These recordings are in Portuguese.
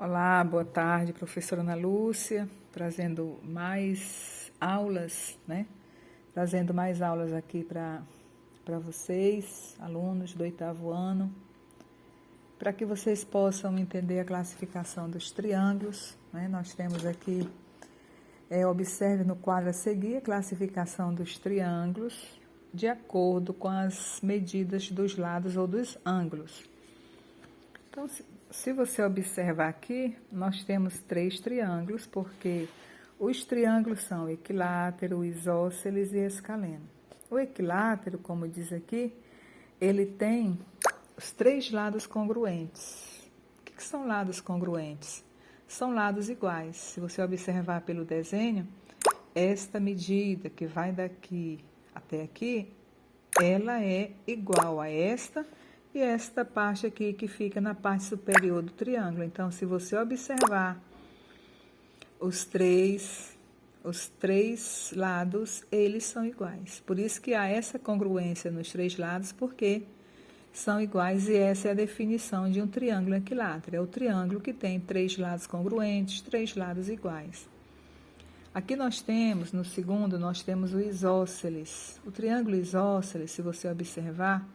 Olá, boa tarde, professora Ana Lúcia, trazendo mais aulas, né? Trazendo mais aulas aqui para vocês, alunos do 8º ano, para que vocês possam entender a classificação dos triângulos, né? Nós temos aqui, observe no quadro a seguir, a classificação dos triângulos de acordo com as medidas dos lados ou dos ângulos. Então, se você observar aqui, nós temos 3 triângulos, porque os triângulos são equilátero, isósceles e escaleno. O equilátero, como diz aqui, ele tem os 3 lados congruentes. O que são lados congruentes? São lados iguais. Se você observar pelo desenho, esta medida que vai daqui até aqui, ela é igual a esta e esta parte aqui que fica na parte superior do triângulo. Então, se você observar os três lados, eles são iguais. Por isso que há essa congruência nos 3 lados, porque são iguais e essa é a definição de um triângulo equilátero. É o triângulo que tem 3 lados congruentes, 3 lados iguais. Aqui nós temos, no segundo, nós temos o isósceles. O triângulo isósceles, se você observar,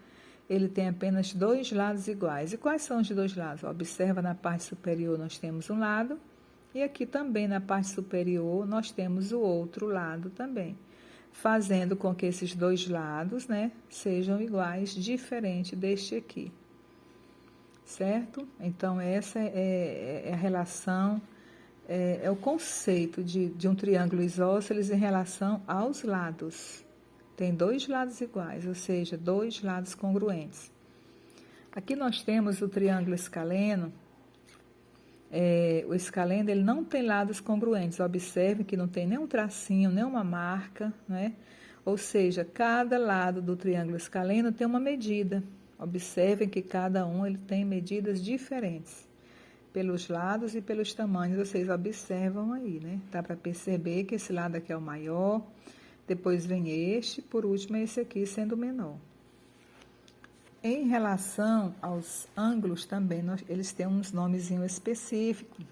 ele tem apenas 2 lados iguais. E quais são os 2 lados? Observa na parte superior nós temos um lado e aqui também na parte superior nós temos o outro lado também, fazendo com que esses 2 lados, né, sejam iguais, diferente deste aqui. Certo? Então, essa é a relação, é o conceito de um triângulo isósceles em relação aos lados. Tem 2 lados iguais, ou seja, 2 lados congruentes. Aqui nós temos o triângulo escaleno. O escaleno ele não tem lados congruentes. Observe que não tem nem um tracinho, nem uma marca, né? Ou seja, cada lado do triângulo escaleno tem uma medida. Observem que cada um ele tem medidas diferentes. Pelos lados e pelos tamanhos, vocês observam aí, né? Dá para perceber que esse lado aqui é o maior. Depois vem este, por último esse aqui sendo o menor. Em relação aos ângulos também, eles têm uns nomezinhos específicos.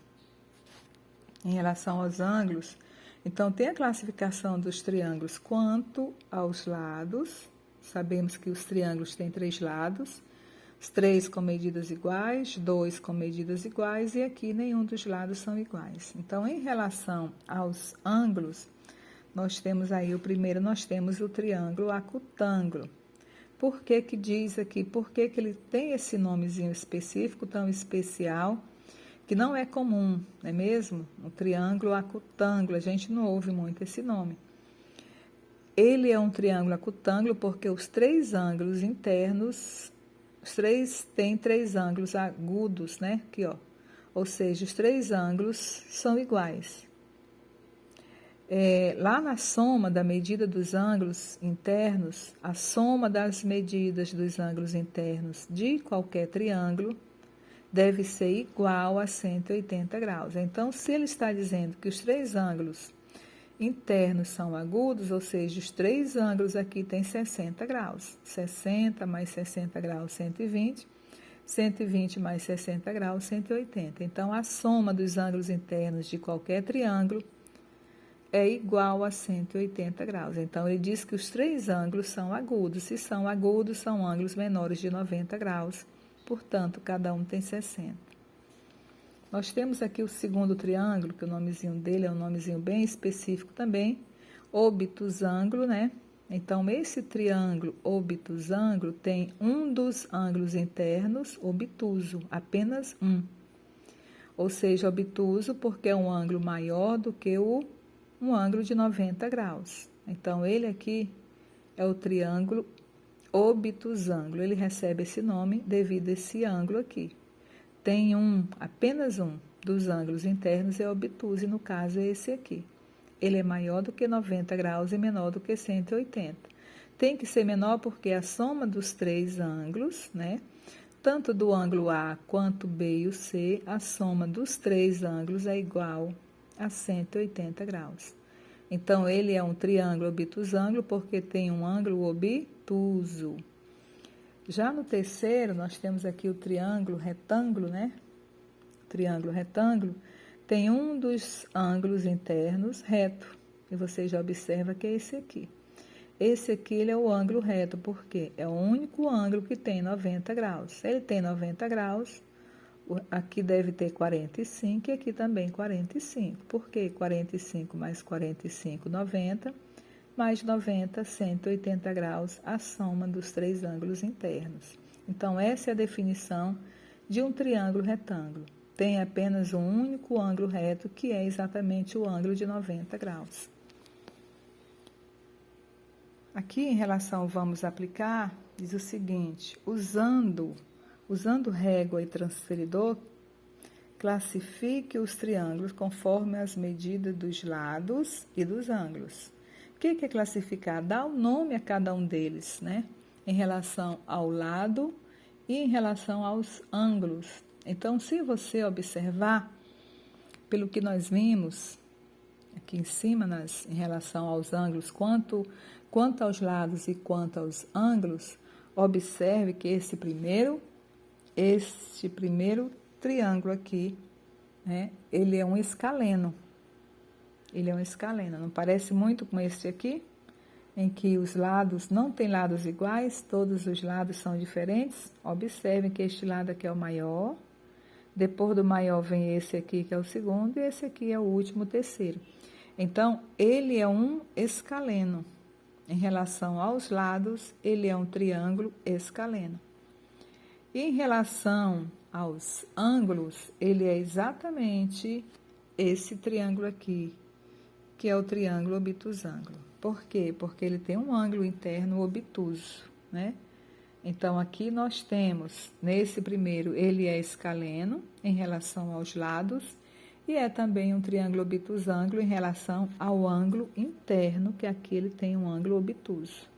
Em relação aos ângulos, então tem a classificação dos triângulos quanto aos lados. Sabemos que os triângulos têm 3 lados, os 3 com medidas iguais, 2 com medidas iguais e aqui nenhum dos lados são iguais. Então, em relação aos ângulos, nós temos aí o primeiro, nós temos o triângulo acutângulo. Por que que diz aqui? Por que que ele tem esse nomezinho específico, tão especial, que não é comum, não é mesmo? O triângulo acutângulo, a gente não ouve muito esse nome. Ele é um triângulo acutângulo porque os 3 ângulos internos, têm 3 ângulos agudos, né? Aqui, ó. Ou seja, os 3 ângulos são iguais. Lá na soma da medida dos ângulos internos, a soma das medidas dos ângulos internos de qualquer triângulo deve ser igual a 180 graus. Então, se ele está dizendo que os 3 ângulos internos são agudos, ou seja, os 3 ângulos aqui têm 60 graus. 60 mais 60 graus, 120. 120 mais 60 graus, 180. Então, a soma dos ângulos internos de qualquer triângulo é igual a 180 graus. Então, ele diz que os 3 ângulos são agudos. Se são agudos, são ângulos menores de 90 graus. Portanto, cada um tem 60. Nós temos aqui o segundo triângulo, que o nomezinho dele é um nomezinho bem específico também, obtusângulo, né? Então, esse triângulo obtusângulo tem um dos ângulos internos obtuso, apenas um. Ou seja, obtuso porque é um ângulo maior do que um ângulo de 90 graus. Então, ele aqui é o triângulo obtusângulo. Ele recebe esse nome devido a esse ângulo aqui. Tem apenas um dos ângulos internos é obtuso, e no caso é esse aqui. Ele é maior do que 90 graus e menor do que 180. Tem que ser menor porque a soma dos 3 ângulos, né? Tanto do ângulo A quanto B e o C, a soma dos 3 ângulos é igual a 180 graus. Então, ele é um triângulo obtusângulo porque tem um ângulo obtuso. Já no terceiro, nós temos aqui o triângulo retângulo, né? triângulo retângulo, tem um dos ângulos internos reto. E você já observa que é esse aqui. Esse aqui ele é o ângulo reto, porque é o único ângulo que tem 90 graus. Ele tem 90 graus, aqui deve ter 45 e aqui também 45. Por que 45 mais 45, 90, mais 90, 180 graus, a soma dos três ângulos internos. Então, essa é a definição de um triângulo retângulo. Tem apenas um único ângulo reto, que é exatamente o ângulo de 90 graus. Aqui, em relação, vamos aplicar, diz o seguinte: usando régua e transferidor, classifique os triângulos conforme as medidas dos lados e dos ângulos. O que é classificar? Dá o nome a cada um deles, né? Em relação ao lado e em relação aos ângulos. Então, se você observar, pelo que nós vimos aqui em cima, em relação aos ângulos, quanto aos lados e quanto aos ângulos, observe que este primeiro triângulo aqui, né, ele é um escaleno. Ele é um escaleno, não parece muito com este aqui, em que os lados não têm lados iguais, todos os lados são diferentes. Observem que este lado aqui é o maior, depois do maior vem esse aqui que é o segundo, e esse aqui é o último, o terceiro. Então, ele é um escaleno. Em relação aos lados, ele é um triângulo escaleno. E em relação aos ângulos, ele é exatamente esse triângulo aqui, que é o triângulo obtusângulo. Por quê? Porque ele tem um ângulo interno obtuso, né? Então, aqui nós temos, nesse primeiro, ele é escaleno em relação aos lados, e é também um triângulo obtusângulo em relação ao ângulo interno, que aqui ele tem um ângulo obtuso.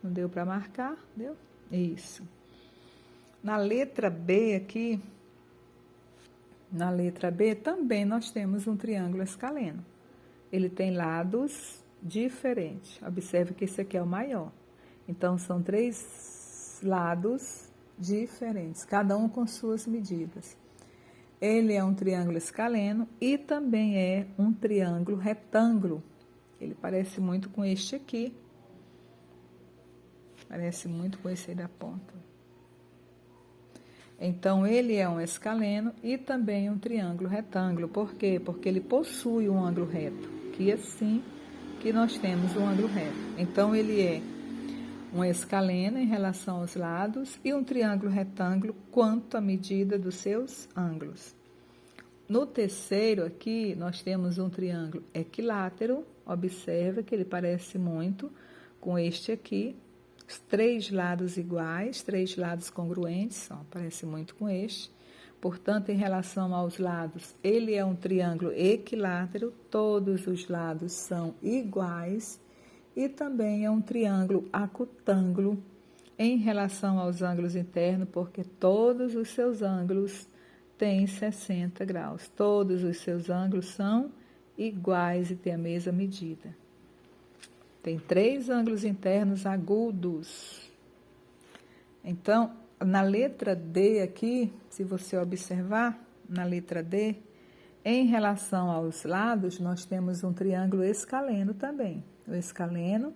Não deu para marcar? Deu? Isso. Na letra B aqui, na letra B também nós temos um triângulo escaleno. Ele tem lados diferentes. Observe que esse aqui é o maior. Então, são três lados diferentes, cada um com suas medidas. Ele é um triângulo escaleno e também é um triângulo retângulo. Ele parece muito com este aqui. Parece muito com esse aí da ponta. Então, ele é um escaleno e também um triângulo retângulo. Por quê? Porque ele possui um ângulo reto, que assim que nós temos um ângulo reto. Então, ele é um escaleno em relação aos lados e um triângulo retângulo quanto à medida dos seus ângulos. No terceiro aqui, nós temos um triângulo equilátero. Observa que ele parece muito com este aqui. Os três lados iguais, três lados congruentes, ó, parece muito com este. Portanto, em relação aos lados, ele é um triângulo equilátero, todos os lados são iguais. E também é um triângulo acutângulo em relação aos ângulos internos, porque todos os seus ângulos têm 60 graus. Todos os seus ângulos são iguais e têm a mesma medida. Tem três ângulos internos agudos. Então, na letra D aqui, se você observar, na letra D, em relação aos lados, nós temos um triângulo escaleno também. O escaleno,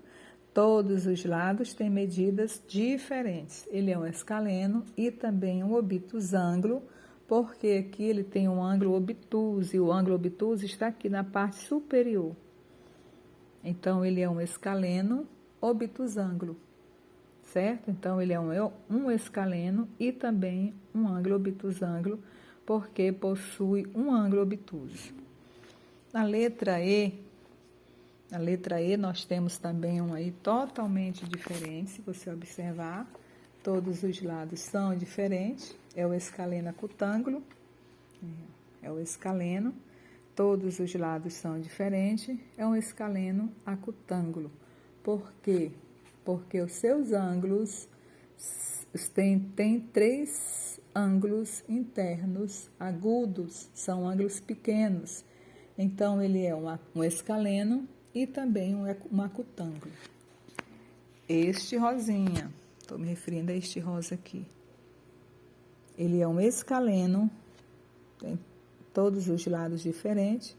todos os lados têm medidas diferentes. Ele é um escaleno e também um obtusângulo, porque aqui ele tem um ângulo obtuso, e o ângulo obtuso está aqui na parte superior. Então, ele é um escaleno obtusângulo, certo? Então, ele é um escaleno e também um ângulo obtusângulo, porque possui um ângulo obtuso. Na letra E, nós temos também um aí totalmente diferente, se você observar, todos os lados são diferentes, é o escaleno acutângulo, é o escaleno, todos os lados são diferentes, é um escaleno acutângulo. Por quê? Porque os seus ângulos têm três ângulos internos agudos, são ângulos pequenos. Então, ele é um escaleno e também um acutângulo. Este rosinha, estou me referindo a este rosa aqui. Ele é um escaleno tem todos os lados diferentes.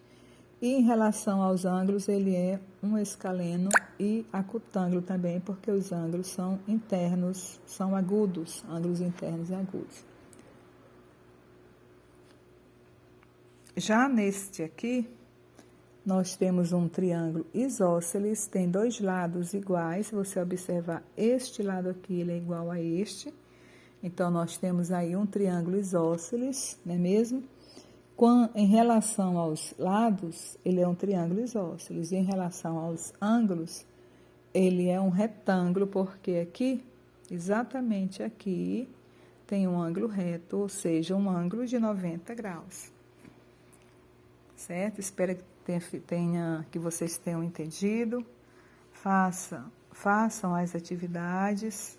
E em relação aos ângulos, ele é um escaleno e acutângulo também, porque os ângulos são internos, são agudos, ângulos internos e agudos. Já neste aqui, nós temos um triângulo isósceles, tem dois lados iguais. Se você observar, este lado aqui, ele é igual a este. Então, nós temos aí um triângulo isósceles, não é mesmo? Em relação aos lados, ele é um triângulo isósceles. E em relação aos ângulos, ele é um retângulo, porque aqui, exatamente aqui, tem um ângulo reto, ou seja, um ângulo de 90 graus. Certo? Espero que vocês tenham entendido. Façam as atividades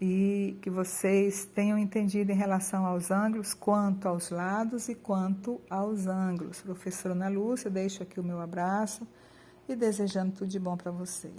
e que vocês tenham entendido em relação aos ângulos, quanto aos lados e quanto aos ângulos. Professora Ana Lúcia, deixo aqui o meu abraço e desejando tudo de bom para você.